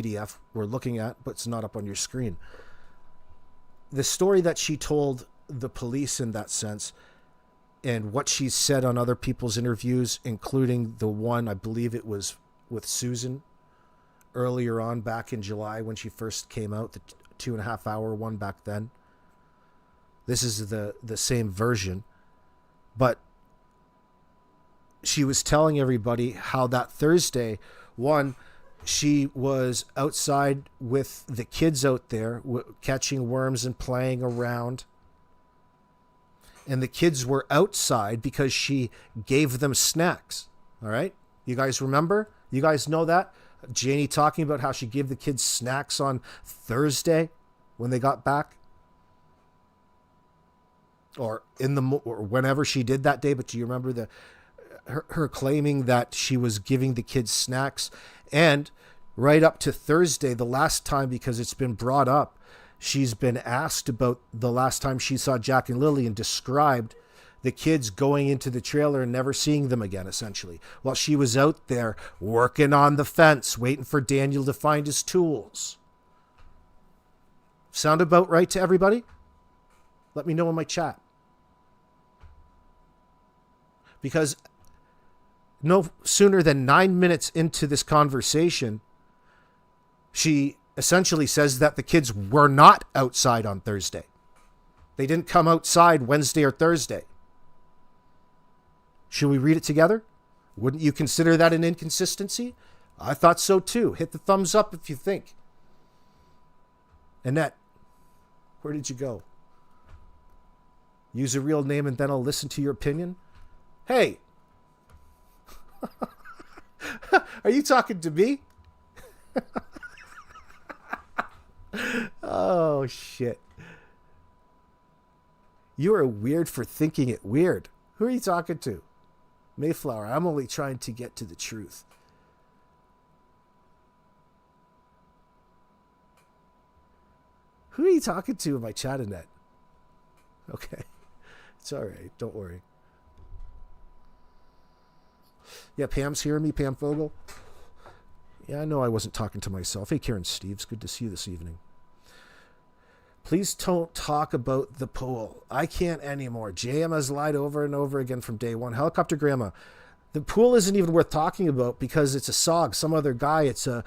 PDF we're looking at, but it's not up on your screen. The story that she told the police in that sense, and what she said on other people's interviews, including the one, I believe it was with Susan earlier on back in July when she first came out, the 2.5 hour one back then. This is the same version. But she was telling everybody how that Thursday, one, she was outside with the kids out there catching worms and playing around. And the kids were outside because she gave them snacks. All right? You guys remember? You guys know that? Janie talking about how she gave the kids snacks on Thursday when they got back. Or or whenever she did that day. But do you remember her claiming that she was giving the kids snacks? And right up to Thursday, the last time, because it's been brought up, she's been asked about the last time she saw Jack and Lily and described the kids going into the trailer and never seeing them again, essentially, while she was out there working on the fence, waiting for Daniel to find his tools. Sound about right to everybody? Let me know in my chat. Because no sooner than 9 minutes into this conversation, she essentially says that the kids were not outside on Thursday. They didn't come outside Wednesday or Thursday. Should we read it together? Wouldn't you consider that an inconsistency? I thought so too. Hit the thumbs up if you think. Annette, where did you go? Use a real name and then I'll listen to your opinion. Hey, are you talking to me? Oh, shit. You are weird for thinking it weird. Who are you talking to? Mayflower, I'm only trying to get to the truth. Who are you talking to in my chat, Annette? Okay. It's all right. Don't worry. Yeah, Pam's hearing me, Pam Fogel. Yeah, I know I wasn't talking to myself. Hey, Karen Steves, good to see you this evening. Please don't talk about the pool. I can't anymore. JM has lied over and over again from day one. Helicopter Grandma. The pool isn't even worth talking about because it's a SOG, some other guy. It's a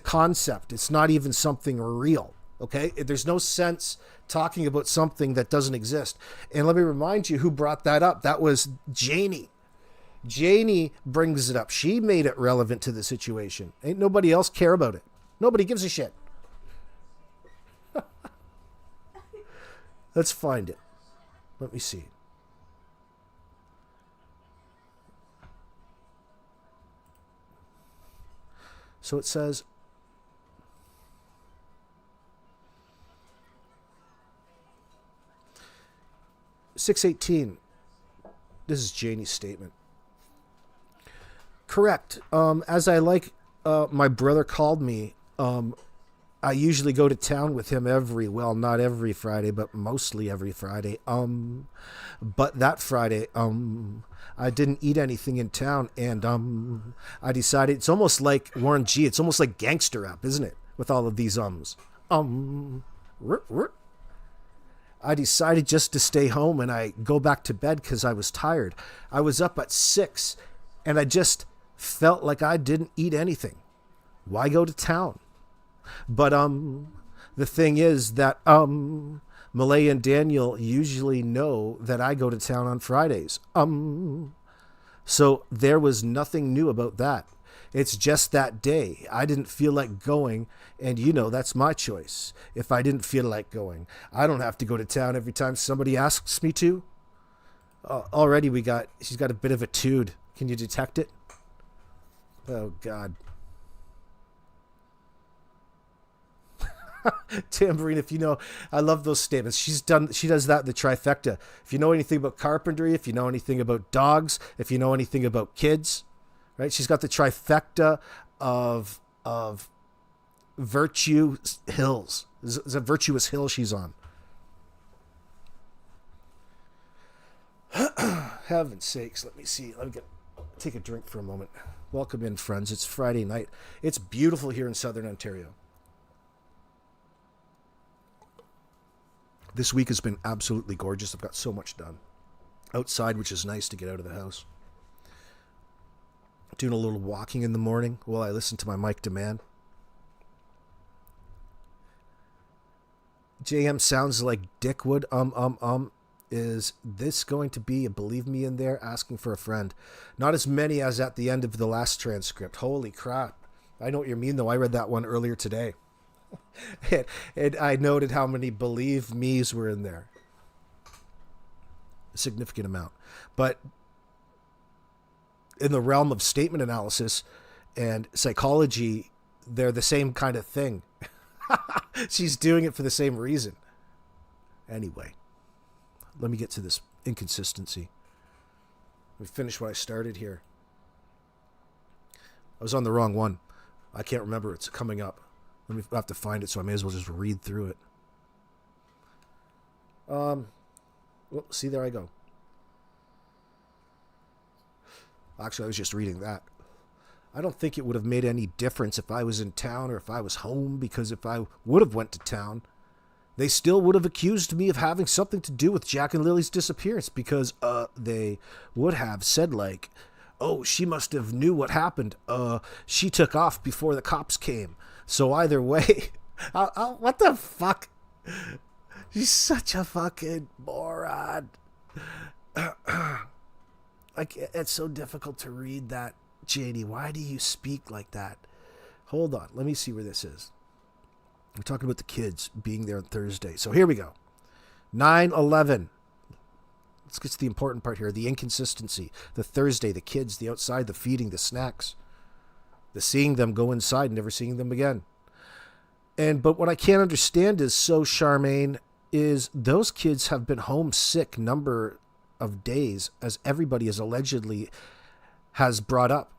concept. It's not even something real. Okay? There's no sense talking about something that doesn't exist. And let me remind you who brought that up. That was Janie. Janie brings it up. She made it relevant to the situation. Ain't nobody else care about it. Nobody gives a shit. Let's find it. Let me see. So it says, "618. This is Janie's statement. Correct. As I like, my brother called me. I usually go to town with him not every Friday, but mostly every Friday. But that Friday, I didn't eat anything in town, and I decided it's almost like Warren G. It's almost like gangster rap, isn't it? With all of these I decided just to stay home and I go back to bed because I was tired. I was up at 6 and I just felt like I didn't eat anything. Why go to town? But the thing is that Malaya and Daniel usually know that I go to town on Fridays. So there was nothing new about that. It's just that day. I didn't feel like going, and that's my choice. If I didn't feel like going, I don't have to go to town every time somebody asks me to. Already she's got a bit of a tude. Can you detect it? Oh, God. Tambourine, I love those statements. She does that in the trifecta. If you know anything about carpentry, if you know anything about dogs, if you know anything about kids, right? She's got the trifecta of virtue hills. It's a virtuous hill she's on. Heaven's sakes, let me see. Take a drink for a moment. Welcome in, friends. It's Friday night. It's beautiful here in Southern Ontario. This week has been absolutely gorgeous. I've got so much done outside, which is nice to get out of the house. Doing a little walking in the morning while I listen to my Mike Demand. JM sounds like Dickwood. Is this going to be a believe me in there asking for a friend? Not as many as at the end of the last transcript. Holy crap. I know what you mean, though. I read that one earlier today. and I noted how many believe me's were in there. A significant amount. But in the realm of statement analysis and psychology, they're the same kind of thing. She's doing it for the same reason. Anyway. Let me get to this inconsistency. Let me finish what I started here. I was on the wrong one. I can't remember. It's coming up. I have to find it, so I may as well just read through it. Well, see, there I go. Actually, I was just reading that. I don't think it would have made any difference if I was in town or if I was home, because if I would have went to town, they still would have accused me of having something to do with Jack and Lily's disappearance, because they would have said, like, oh, she must have knew what happened. She took off before the cops came. So either way, what the fuck? She's such a fucking moron. Like, it's so difficult to read that, Janie. Why do you speak like that? Hold on. Let me see where this is. We're talking about the kids being there on Thursday. So here we go. 9/11. Let's get to the important part here. The inconsistency. The Thursday, the kids, the outside, the feeding, the snacks. The seeing them go inside and never seeing them again. But what I can't understand is, so Charmaine, is those kids have been homesick number of days, as everybody is allegedly has brought up.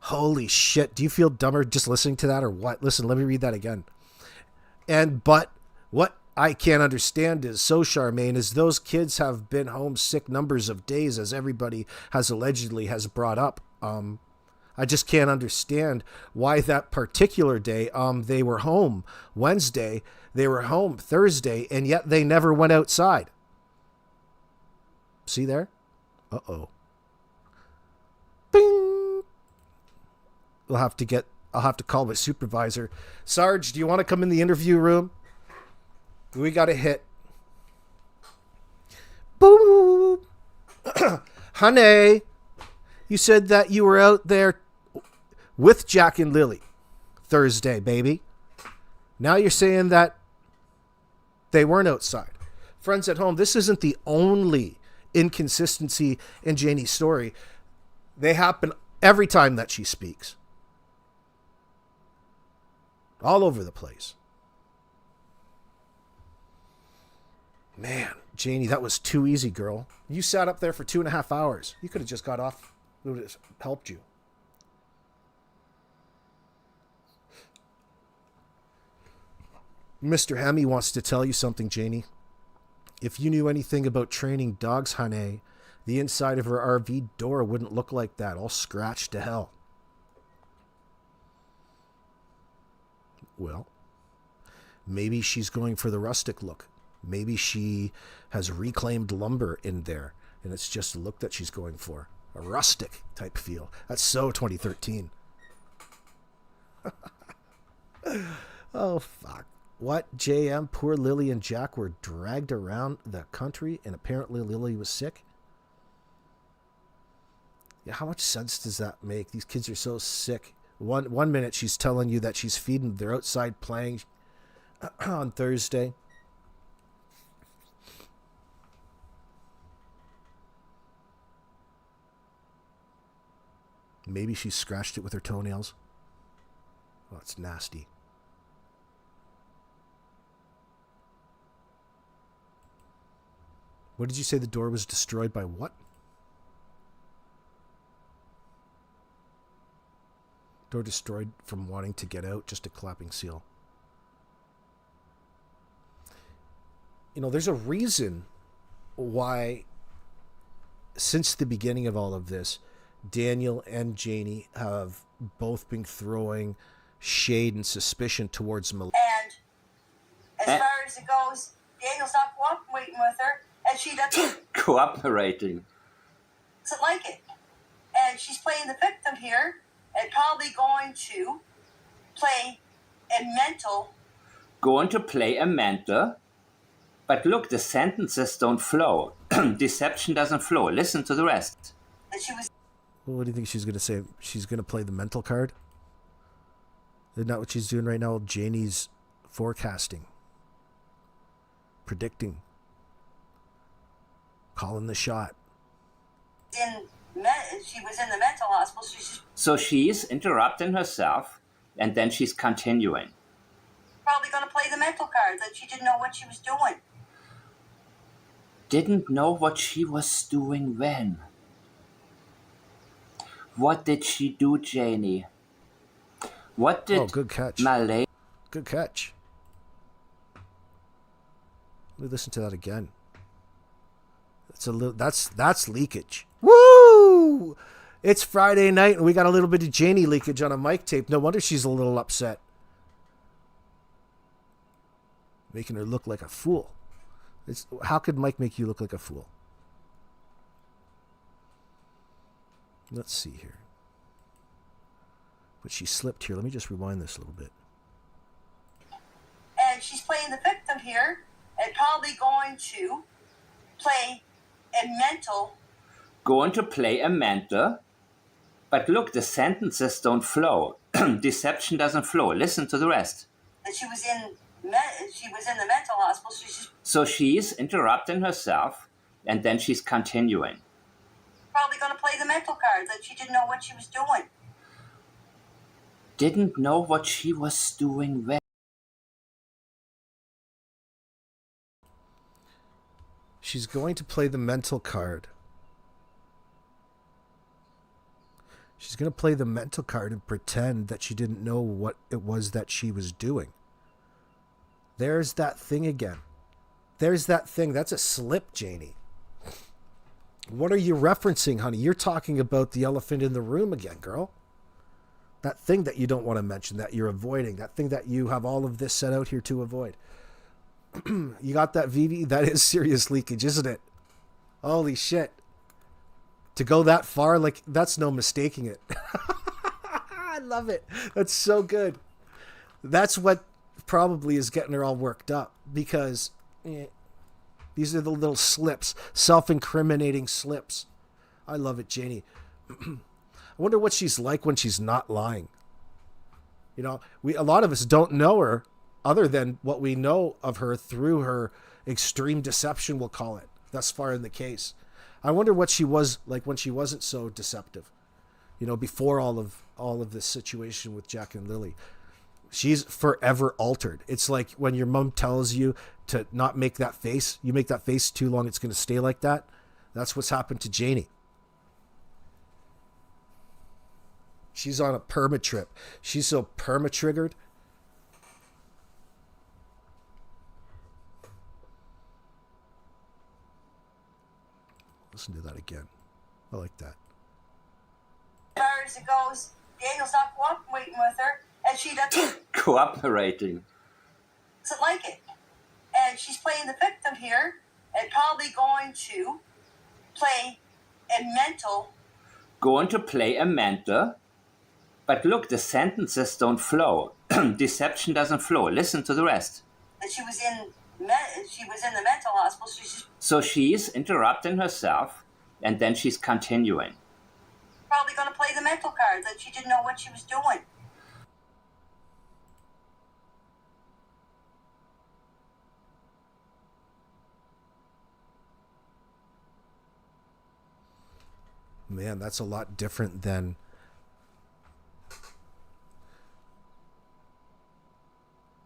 Holy shit. Do you feel dumber just listening to that or what? Listen, let me read that again. But what I can't understand is, so Charmaine, is those kids have been homesick numbers of days, as everybody has allegedly has brought up. I just can't understand why that particular day, they were home Wednesday, they were home Thursday, and yet they never went outside. See there? Uh-oh. Bing! I'll have to call my supervisor. Sarge, do you want to come in the interview room? We got a hit. Boom! Honey, you said that you were out there with Jack and Lily Thursday, baby. Now you're saying that they weren't outside. Friends at home, this isn't the only inconsistency in Janie's story. They happen every time that she speaks. All over the place. Man, Janie, that was too easy, girl. You sat up there for 2.5 hours. You could have just got off. It would have helped you. Mr. Hemi wants to tell you something, Janie. If you knew anything about training dogs, honey, the inside of her RV door wouldn't look like that, all scratched to hell. Well, maybe she's going for the rustic look. Maybe she has reclaimed lumber in there, and it's just a look that she's going for. A rustic type feel. That's so 2013. Oh, fuck. What, JM? Poor Lily and Jack were dragged around the country, and apparently Lily was sick? Yeah, how much sense does that make? These kids are so sick. One minute she's telling you that she's feeding them. They're outside playing on Thursday. Maybe she scratched it with her toenails. Oh, it's nasty. What did you say the door was destroyed by what? Door destroyed from wanting to get out, just a clapping seal. You know, there's a reason why, since the beginning of all of this, Daniel and Janie have both been throwing shade and suspicion towards Malaya. And as far as it goes, Daniel's not cooperating with her, and she doesn't cooperating. Doesn't like it. And she's playing the victim here, and probably going to play a mental. Going to play a mentor. But look, the sentences don't flow. Deception doesn't flow. Listen to the rest. That she was. What do you think she's going to say? She's going to play the mental card? Isn't that what she's doing right now? Janie's forecasting, predicting, calling the shot. She was in the mental hospital. So she's interrupting herself, and then she's continuing. Probably going to play the mental card that she didn't know what she was doing. Didn't know what she was doing when. What did she do, Janie? What did good catch. Malaya? Good catch. Let me listen to that again. That's leakage. Woo! It's Friday night and we got a little bit of Janie leakage on a mic tape. No wonder she's a little upset. Making her look like a fool. How could Mike make you look like a fool? Let's see here. But she slipped here. Let me just rewind this a little bit. And she's playing the victim here, and probably going to play a mental. Going to play a mentor. But look, the sentences don't flow. Deception doesn't flow. Listen to the rest. That she was in the mental hospital. So she's interrupting herself, and then she's continuing. Probably going to play the mental card that she didn't know what she was doing. Didn't know what she was doing when. She's going to play the mental card. She's going to play the mental card and pretend that she didn't know what it was that she was doing. There's that thing again. There's that thing. That's a slip, Janie. What are you referencing, honey? You're talking about the elephant in the room again, girl. That thing that you don't want to mention, that you're avoiding, that thing that you have all of this set out here to avoid. You got that, Vivi? That is serious leakage, isn't it? Holy shit. To go that far, like, that's no mistaking it. I love it. That's so good. That's what probably is getting her all worked up, because these are the little slips, self-incriminating slips. I love it, Janie. I wonder what she's like when she's not lying. You know, a lot of us don't know her other than what we know of her through her extreme deception, we'll call it, thus far in the case. I wonder what she was like when she wasn't so deceptive. You know, before all of this situation with Jack and Lily. She's forever altered. It's like when your mom tells you to not make that face. You make that face too long, it's going to stay like that. That's what's happened to Janie. She's on a perma trip. She's so perma triggered. Listen to that again. I like that. As far as it goes, Daniel's not cooperating with her, and she doesn't. Cooperating. Doesn't like it. And she's playing the victim here, and probably going to play a mental. Going to play a mentor. But look, the sentences don't flow. Deception doesn't flow. Listen to the rest. That she was in the mental hospital. So she's interrupting herself, and then she's continuing. Probably going to play the mental card that she didn't know what she was doing. Man, that's a lot different than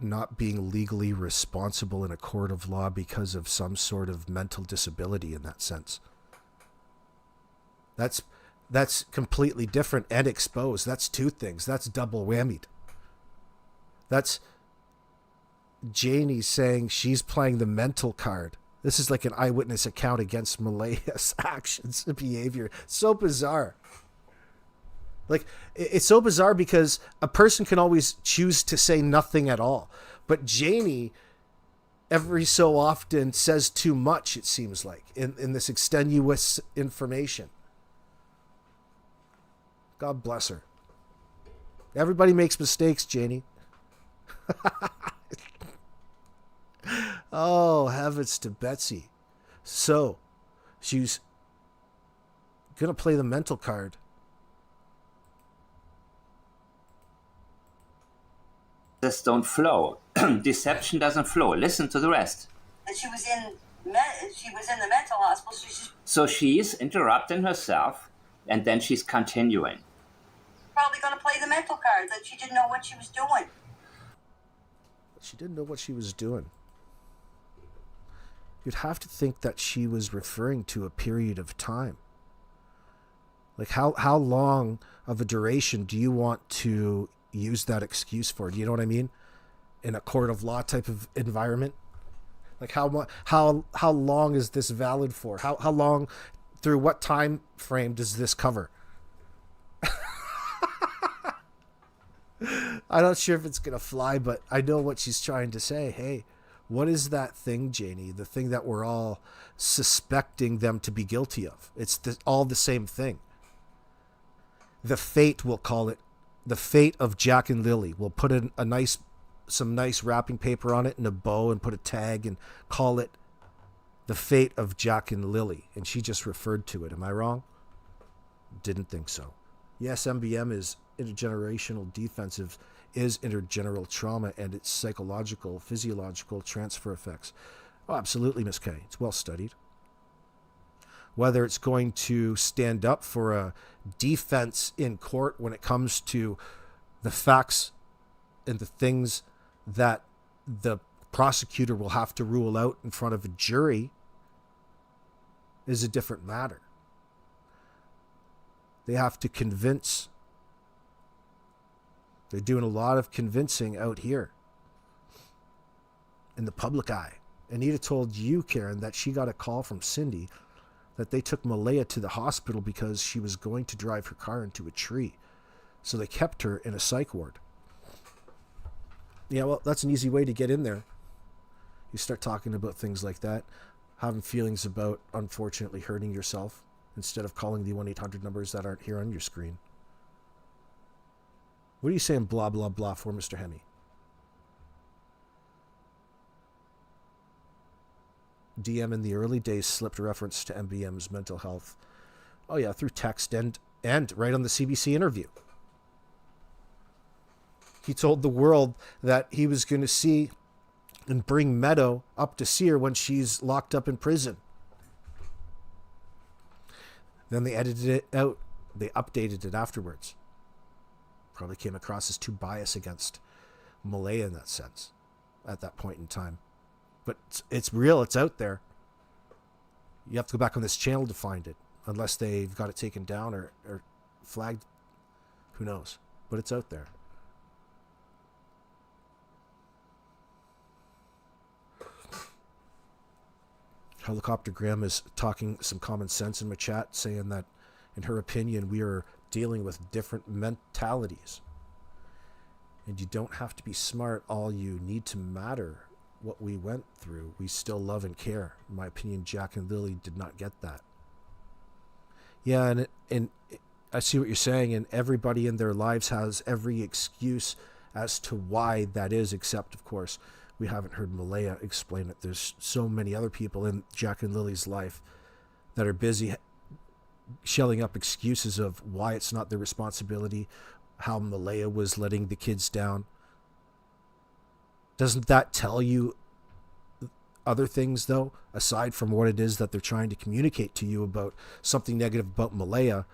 not being legally responsible in a court of law because of some sort of mental disability in that sense. That's completely different and exposed. That's two things. That's double whammied. That's Janie saying she's playing the mental card. This is like an eyewitness account against Malaya's actions and behavior. So bizarre. Like, it's so bizarre because a person can always choose to say nothing at all. But Janie, every so often, says too much, it seems like, in this extenuous information. God bless her. Everybody makes mistakes, Janie. Oh, heavens to Betsy. So, she's going to play the mental card. This don't flow. Deception doesn't flow. Listen to the rest. That she was in the mental hospital. So she's interrupting herself, and then she's continuing. Probably going to play the mental card that she didn't know what she was doing. She didn't know what she was doing. You'd have to think that she was referring to a period of time. Like, how long of a duration do you want to use that excuse for? Do you know what I mean? In a court of law type of environment, like how long is this valid for? How long, through what time frame does this cover? I'm not sure if it's gonna fly, but I know what she's trying to say. Hey, what is that thing, Janie? The thing that we're all suspecting them to be guilty of. It's all the same thing. The fate, we'll call it. The fate of Jack and Lily. We'll put in some nice wrapping paper on it and a bow and put a tag and call it the fate of Jack and Lily. And she just referred to it. Am I wrong? Didn't think so. Yes, MBM is intergenerational defensive, is intergeneral trauma and its psychological, physiological transfer effects. Oh, absolutely, Miss K. It's well studied. Whether it's going to stand up for a defense in court when it comes to the facts and the things that the prosecutor will have to rule out in front of a jury is a different matter. They have to convince. They're doing a lot of convincing out here in the public eye. Anita told you, Karen, that she got a call from Cindy that they took Malaya to the hospital because she was going to drive her car into a tree. So they kept her in a psych ward. Yeah, well, that's an easy way to get in there. You start talking about things like that, having feelings about, unfortunately, hurting yourself instead of calling the 1-800 numbers that aren't here on your screen. What are you saying blah, blah, blah for, Mr. Hemi? DM in the early days slipped reference to MBM's mental health. Oh yeah, through text and right on the CBC interview. He told the world that he was going to see and bring Meadow up to see her when she's locked up in prison. Then they edited it out. They updated it afterwards. Probably came across as too biased against Malaya in that sense at that point in time. But it's real. It's out there. You have to go back on this channel to find it. Unless they've got it taken down or flagged. Who knows? But it's out there. Helicopter Graham is talking some common sense in my chat, saying that, in her opinion, we are dealing with different mentalities. And you don't have to be smart. All you need to matter what we went through. We still love and care. In my opinion, Jack and Lily did not get that. Yeah, and I see what you're saying, and everybody in their lives has every excuse as to why that is, except, of course, we haven't heard Malaya explain it. There's so many other people in Jack and Lily's life that are busy shelling up excuses of why it's not their responsibility, how Malaya was letting the kids down. Doesn't that tell you other things, though, aside from what it is that they're trying to communicate to you about something negative about Malaya?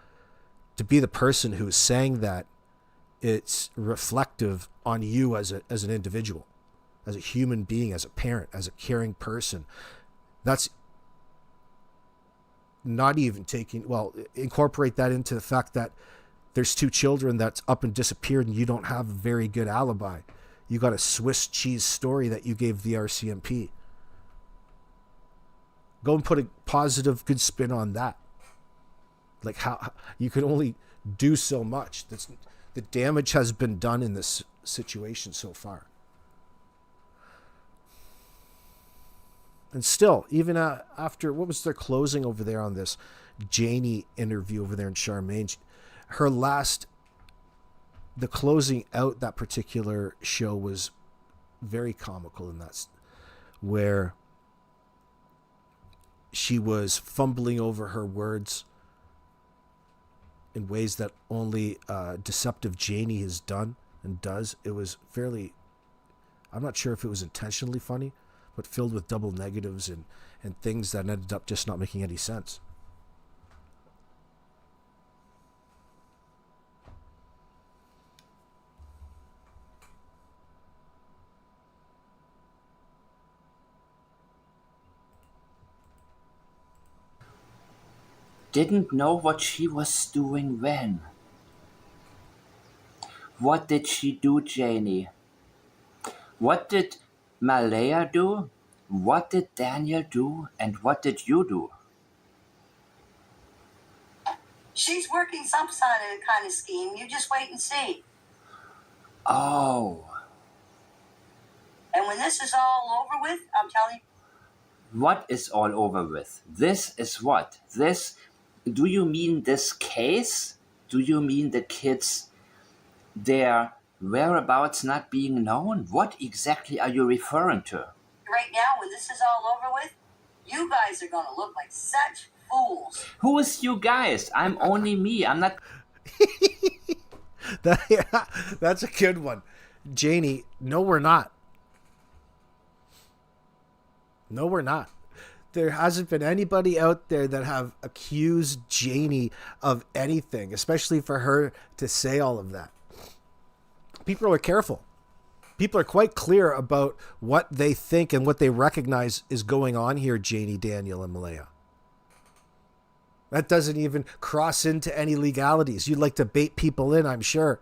To be the person who's saying that, it's reflective on you as an individual, as a human being, as a parent, as a caring person. That's not even taking, well, incorporate that into the fact that there's two children that's up and disappeared and you don't have a very good alibi. You got a Swiss cheese story that you gave the RCMP. Go and put a positive, good spin on that. Like, how you can only do so much. The damage has been done in this situation so far. And still, even after, what was their closing over there on this Janie interview over there in Charmaine, the closing out that particular show was very comical in that, where she was fumbling over her words in ways that only deceptive Janie has done and does. It was fairly, I'm not sure if it was intentionally funny, but filled with double negatives and things that ended up just not making any sense. Didn't know what she was doing when. What did she do, Janie? What did Malaya do? What did Daniel do? And what did you do? She's working some kind of scheme. You just wait and see. Oh. And when this is all over with, I'm telling you. What is all over with? This is what? This, do you mean this case? Do you mean the kids, their whereabouts not being known? What exactly are you referring to? Right now, when this is all over with, you guys are going to look like such fools. Who is you guys? I'm only me. I'm not... That's a good one. Janie, no, we're not. No, we're not. There hasn't been anybody out there that have accused Janie of anything, especially for her to say all of that. People are careful. People are quite clear about what they think and what they recognize is going on here, Janie, Daniel, and Malaya. That doesn't even cross into any legalities. You'd like to bait people in, I'm sure.